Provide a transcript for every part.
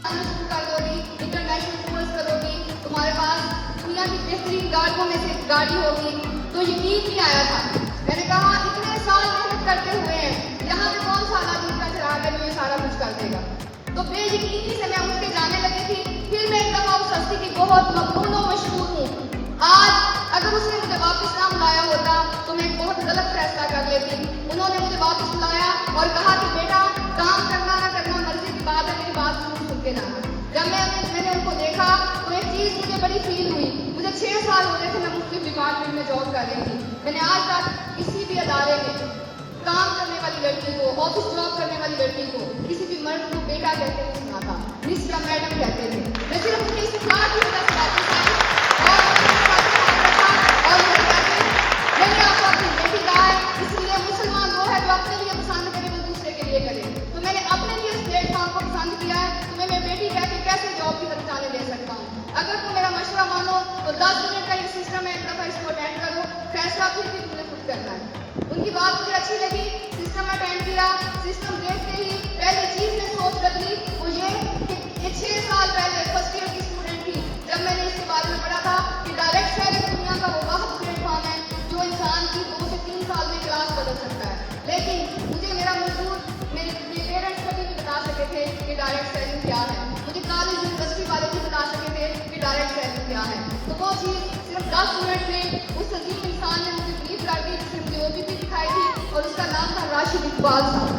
कर दोगी, international course करोगी, तुम्हारे पास दुनिया की बेहतरीन गाड़ियों में से गाड़ी होगी। तो यकीन नहीं आया था। मैंने कहा इतने साल मेहनत करते हुए हैं, यहाँ पे कौन सा अल्लाह का चिराग है जो ये सारा कुछ कर देगा। तो बेयकीनी से मैं उठ के जाने लगी थी। फिर मैं एक दफा उस हस्ती की बहुत मकबूल और मशहूर हूँ। आज अगर उसने मुझे वापस ना बुलाया होता तो मैं एक बहुत गलत फैसला कर लेती। उन्होंने मुझे वापस बुलाया और कहा कि बेटा काम करना ना करना मर्जी की बात है, मेरी बात सुन के ना। जब मैंने उनको देखा तो एक चीज़ मुझे बड़ी फील हुई। मुझे 6 साल हो गए थे, मैं मुख्तलिफ डिपार्टमेंट में जॉब कर रही थी। मैंने आज तक किसी भी अदारे में काम करने वाली लड़की को, ऑफिस जॉब करने वाली लड़की को, किसी भी मर्द को बेटा कहते हुए सुना था, मिस या मैडम कहते थे। मैं सिर्फ उनकी इस्तेमाल की वजह से बातें सारी और मैंने आपको अपनी बेटी कहा है, इसलिए मुसलमान वो है जो अपने लिए पसंद करे वो दूसरे के लिए करे। तो मैंने अपने लिए इस प्लेटफॉर्म को पसंद किया है। तो मैं बेटी कह के कैसे जॉब की तरफ जाने दे सकता हूँ। अगर तुम मेरा मशवरा मानो तो 10 मिनट का ये सिस्टम है, एक दफा इसको अटेंड करो, फैसला फिर भी तुम्हें खुद करना है। उनकी बात मुझे अच्छी लगी, सिस्टम अटेंड किया। सिस्टम देखते ही पहले चीज में सोच बदली, वो ये कि 6 साल पहले फर्स्ट ईयर की स्टूडेंट थी जब मैंने इसके बारे में पढ़ा था कि डायरेक्ट सेलिंग दुनिया का वो वाहद प्लेटफॉर्म है जो इंसान की 2 से 3 साल में क्लास बदल सकता है। लेकिन मुझे मेरा मजदूर मेरे पेरेंट्स कभी नहीं बता सके थे कि डायरेक्ट सेलिंग क्या है। मुझे कॉलेज यूनिवर्सिटी वाले भी बता सके थे कि डायरेक्ट सेलिंग क्या है। तो वो चीज़ सिर्फ 10 मिनट में उस अजीब इंसान ने मुझे ब्रीफ कर दी, जिसने मुझे OPP दिखाई थी और उसका नाम था राशिद इकबाल साहब।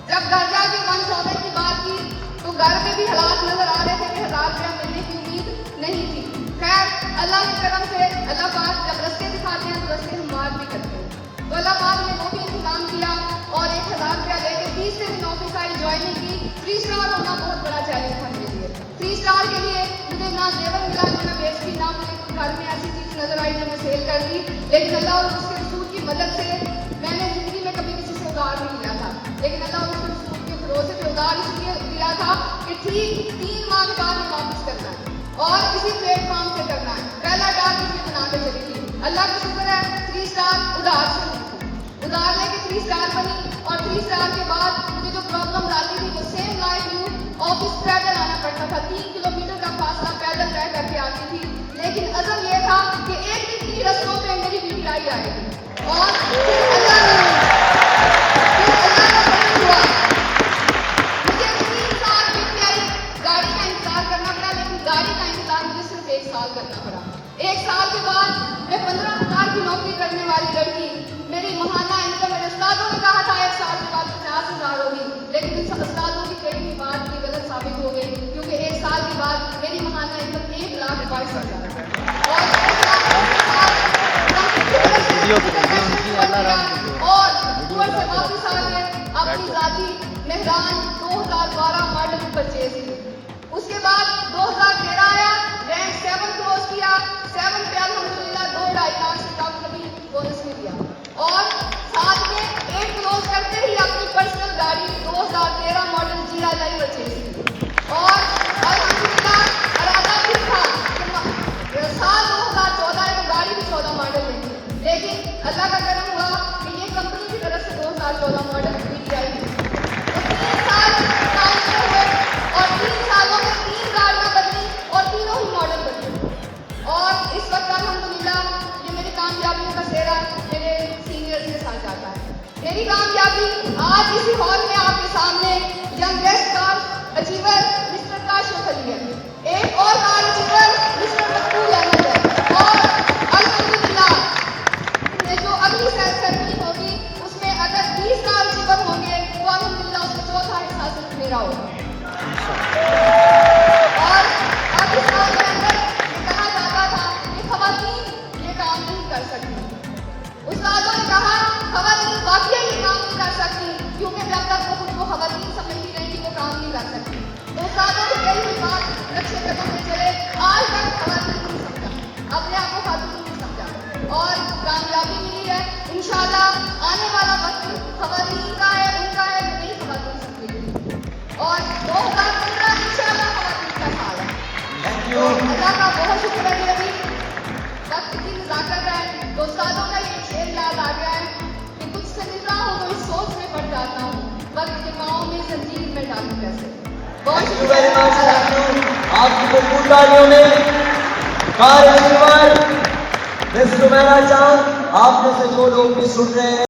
जब घर जाके 1,000 की बात की तो घर में भी हालात नजर आ रहे थे कि 1000 रुपया मिलने की उम्मीद नहीं थी। खैर अल्लाह के करम से अल्लाह पाक जब रास्ते दिखाते हैं तो रास्ते हम मार्ग भी करते हैं। तो अल्लाह पाक ने वो भी इंतजाम किया और 1000 रुपया लेके 30 दिन ऑफिस आई, ज्वाइनिंग की। 3 स्टार होना बहुत बड़ा चैलेंज था मेरे लिए। 3 स्टार के लिए मुझे ना जेवर मिला, ना मैं बेचती, ना मुझे घर में ऐसी चीज नजर आई जो मैं सेल कर दी। लेकिन अल्लाह और उसके रसूल की मदद से मैंने जिंदगी में कभी किसी से उधार नहीं लिया था। लेकिन अल्लाह और उसके रसूल के भरोसे पे उधार इसलिए लिया था कि ठीक 3 माह के बाद में वापस करना है और किसी प्लेटफॉर्म से करना है। पहला टारगेट ये बना के चली थी। अल्लाह का शुक्र है 3 स्टार उधार से नहीं थी। उधार लेके 3 स्टार बनी और 3 स्टार के बाद मुझे जो प्रॉब्लम आती थी वो सेम लाइफ यू ऑफिस पैदल आना पड़ता था। 3 किलोमीटर का फासला पैदल तय करके आती थी। लेकिन अज़म ये था कि एक दिन की रस्मों पे मेरी बीबी आएगी और फिर अल्लाह का हुआ। मुझे 3 साल बीबी गाड़ी का इंतजार करना पड़ा, लेकिन गाड़ी का इंतजार मुझे सिर्फ 1 साल करना पड़ा। 1 साल के बाद मैं 15,000 की नौकरी करने वाली लड़की, मेरी महाना इनकम, मेरे उस्तादों ने कहा था 1 साल के बाद 50,000 होगी, लेकिन इन उस्तादों की कही हुई बात भी गलत साबित हो गई, क्योंकि 1 साल के बाद मेरी महाना इनकम 1,22,000 और टूर से वापस आ गए। अपनी जाती मेहरान 2012 मॉडल परचेज की। उसके बाद 2013 आया, रैंक 7 क्लोज किया। 7 पे अल्हम्दुलिल्लाह 2-2.5 लाख से कम कभी बोनस नहीं दिया और साथ में 8 क्लोज करते ही अपनी पर्सनल गाड़ी 2013 मॉडल जीरा लाई परचेज की। और अल्हम्दुलिल्लाह इरादा भी था कि साल 2014 में गाड़ी भी 14 मॉडल लेंगे, लेकिन अल्लाह का करम हुआ कि ये कंपनी की तरफ से 2014 मॉडल खरीदी आई। तो 3 साल काम हुए और 3 सालों में 3 गाड़ियां बदली और तीनों ही मॉडल बदले। और इस वक्त अल्हम्दुलिल्लाह ये मेरी कामयाबियों का सेहरा मेरे सीनियर्स के साथ जाता है। मेरी कामयाबी आज इसी हॉल में आपके सामने youngest car achiever mister Kashif Ali है, एक और कार अचीवर मिस्टर मकबूल अहमद है और अल्हम्दुलिल्लाह जो अगली सेरेमनी होगी उसमें अगर 20 कार अचीवर होंगे तो अल्हम्दुलिल्लाह उसका चौथा हिस्सा सिर्फ मेरा होगा। और अब इस साल के अंदर कहा जाता था कि खवातीन ये काम नहीं कर सकती। उस्तादों ने कहा खवातीन वाकई ये काम नहीं कर सकती, क्योंकि जब तक वो खुद को खवातीन समझती रहेंगी वो काम नहीं कर सकती। तो उस्तादों ने कही हुई बात नक्शे कदम पे चले। आज तक खवातीन नहीं समझा, अपने आप को खातून नहीं समझा और कामयाबी मिली है। इंशाल्लाह आने वाला वक्त खवातीन का है, उनका है, नहीं खवातीन समझेगी और 2015 इंशाल्लाह खवातीन का साल है। अल्लाह का बहुत शुक्र है। अभी वक्त इतनी नजाकत है तो उस्तादों का ये शेर याद आ गया है कि तुझसे मिलता हूँ तो इस सोच में पड़ जाता हूँ, वक्त के पाँव में जंजीर में डालूं कैसे। बहुत थैंक यू वेरी मच। आपकी भरपूर तालियों में कार मिस सुमैना चांद, आप में से जो लोग भी सुन रहे हैं